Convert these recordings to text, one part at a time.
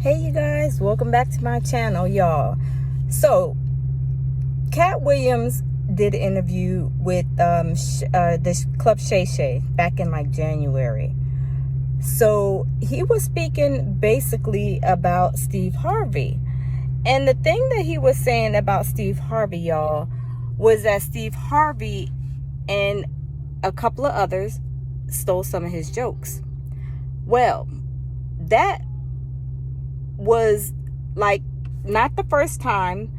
Hey you guys, welcome back to my channel, y'all. So Katt Williams did an interview with this Club Shay back in like January. So he was speaking basically about Steve Harvey, and the thing that he was saying about Steve Harvey, y'all, was that Steve Harvey and a couple of others stole some of his jokes. Well, that was like not the first time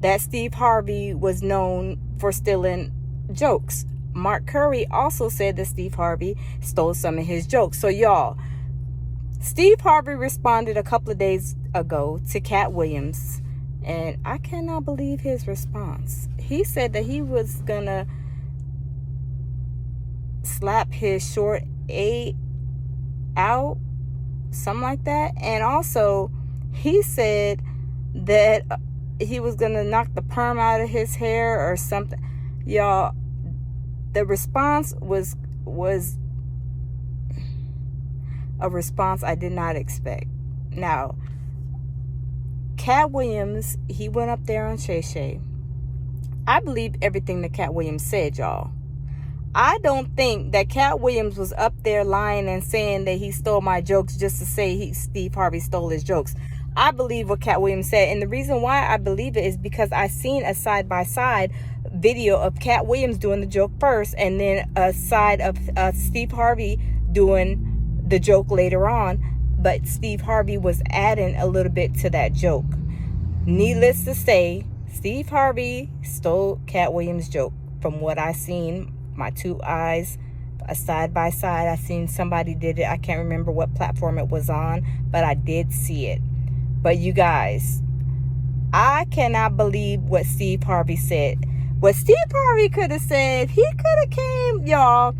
that Steve Harvey was known for stealing jokes. Mark Curry also said that Steve Harvey stole some of his jokes. So y'all, Steve Harvey responded a couple of days ago to Katt Williams, and I cannot believe his response. He said that he was gonna slap his short A out, something like that. And also he said that he was gonna knock the perm out of his hair or something. Y'all, the response was a response I did not expect. Now, Katt Williams, he went up there on Shay. I believe everything that Katt Williams said, y'all. I don't think that Katt Williams was up there lying and saying that he stole my jokes just to say Steve Harvey stole his jokes. I believe what Katt Williams said, and the reason why I believe it is because I seen a side-by-side video of Katt Williams doing the joke first, and then a side of Steve Harvey doing the joke later on, but Steve Harvey was adding a little bit to that joke. Needless to say, Steve Harvey stole Katt Williams' joke. From what I seen, my two eyes, side by side, I seen somebody did it. I can't remember what platform it was on, but I did see it. But you guys, I cannot believe what Steve Harvey said. What Steve Harvey could have said, he could have came, y'all,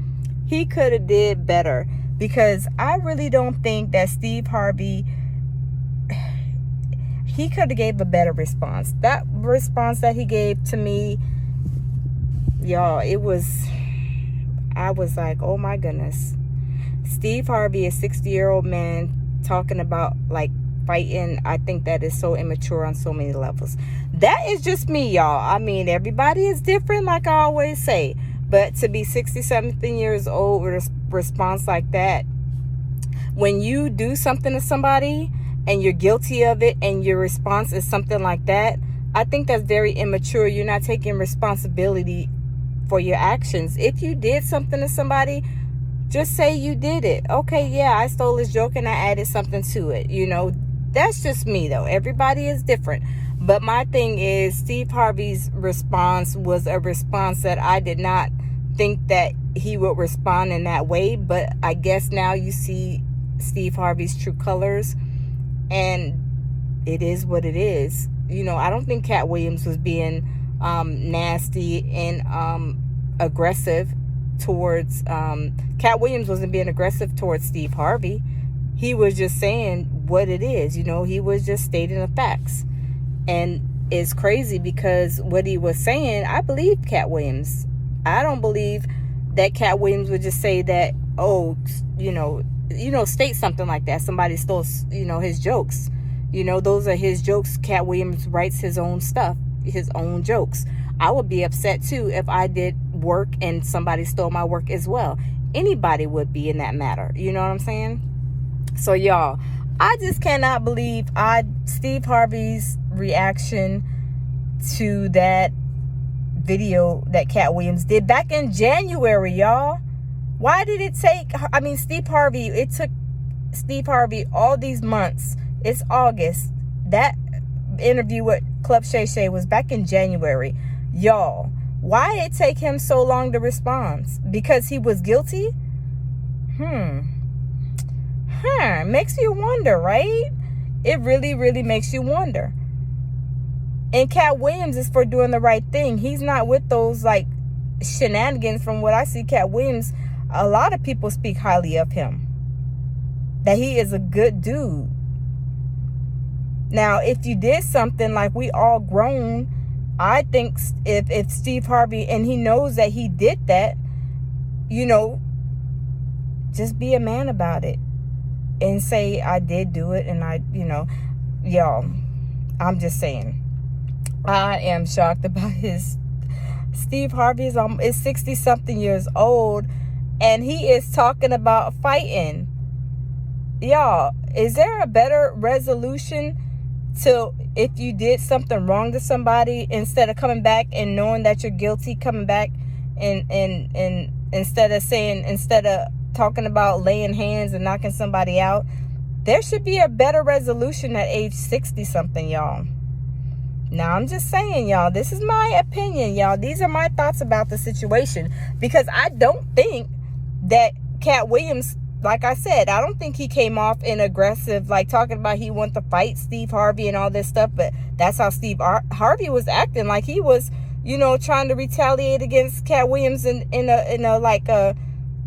he could have did better. Because I really don't think that Steve Harvey, he could have gave a better response. That response that he gave to me, y'all, I was like, oh my goodness. Steve Harvey, a 60-year-old man, talking about like fighting. I think that is so immature on so many levels. That is just me, y'all. I mean, everybody is different, like I always say. But to be 60-something years old with a response like that, when you do something to somebody and you're guilty of it and your response is something like that, I think that's very immature. You're not taking responsibility for your actions. If you did something to somebody, just say you did it. Okay, yeah, I stole his joke and I added something to it. You know, that's just me though. Everybody is different. But my thing is, Steve Harvey's response was a response that I did not think that he would respond in that way. But I guess now you see Steve Harvey's true colors, and it is what it is. You know, I don't think Katt Williams was being nasty and aggressive towards Katt Williams wasn't being aggressive towards Steve Harvey. He was just saying what it is. You know, he was just stating the facts. And it's crazy because what he was saying, I believe Katt Williams. I don't believe that Katt Williams would just say that, oh, you know, state something like that. Somebody stole, you know, his jokes. You know, those are his jokes. Katt Williams writes his own stuff, his own jokes. I would be upset too if I did work and somebody stole my work as well. Anybody would be in that matter. You know what I'm saying? So y'all, I just cannot believe Steve Harvey's reaction to that video that Katt Williams did back in January, y'all. Why did it take, I mean, it took Steve Harvey all these months. It's August. That interview with Club Shay was back in January. Y'all, why did it take him so long to respond? Because he was guilty? Makes you wonder, right? It really, really makes you wonder. And Katt Williams is for doing the right thing. He's not with those like shenanigans. From what I see, Katt Williams, a lot of people speak highly of him, that he is a good dude. Now, if you did something like we all grown, I think if Steve Harvey, and he knows that he did that, you know, just be a man about it. and say I did do it, and I, y'all, I'm just saying, I am shocked about his. Steve Harvey is 60 something years old, and he is talking about fighting. Y'all, is there a better resolution to, if you did something wrong to somebody, instead of coming back and knowing that you're guilty, coming back and instead of talking about laying hands and knocking somebody out, there should be a better resolution at age 60 something, y'all. Now, I'm just saying, y'all, this is my opinion, y'all. These are my thoughts about the situation, because I don't think that Katt Williams, like I said, I don't think he came off in aggressive, like talking about he wanted to fight Steve Harvey and all this stuff. But that's how Steve Harvey was acting, like he was, trying to retaliate against Katt Williams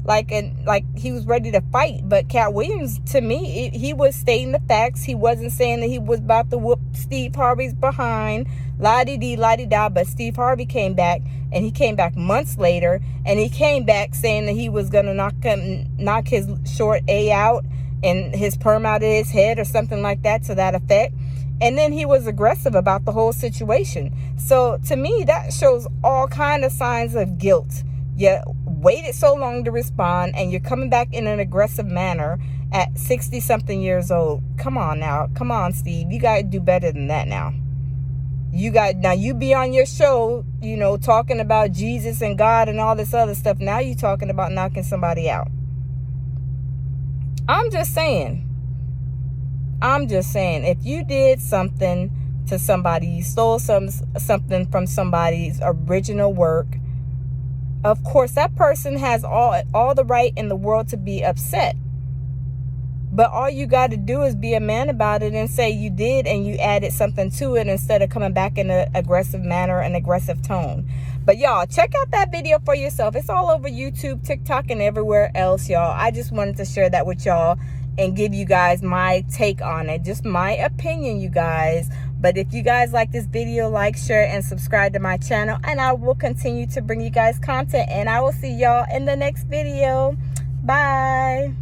like he was ready to fight. But Katt Williams, to me, he was stating the facts. He wasn't saying that he was about to whoop Steve Harvey's behind, la-di-dee, la-di-da. But Steve Harvey came back, and he came back months later, and he came back saying that he was gonna knock his short A out and his perm out of his head or something like that, to that effect. And then he was aggressive about the whole situation. So to me, that shows all kind of signs of guilt. You waited so long to respond, and you're coming back in an aggressive manner at 60 something years old. Come on now. Come on, Steve. You got to do better than that now. You be on your show, talking about Jesus and God and all this other stuff. Now you talking about knocking somebody out. I'm just saying, if you did something to somebody, you stole something from somebody's original work, of course, that person has all the right in the world to be upset. But all you got to do is be a man about it and say you did, and you added something to it, instead of coming back in an aggressive manner, an aggressive tone. But y'all, check out that video for yourself. It's all over YouTube, TikTok, and everywhere else, y'all. I just wanted to share that with y'all and give you guys my take on it. Just my opinion, you guys. But if you guys like this video, like, share, and subscribe to my channel. And I will continue to bring you guys content. And I will see y'all in the next video. Bye.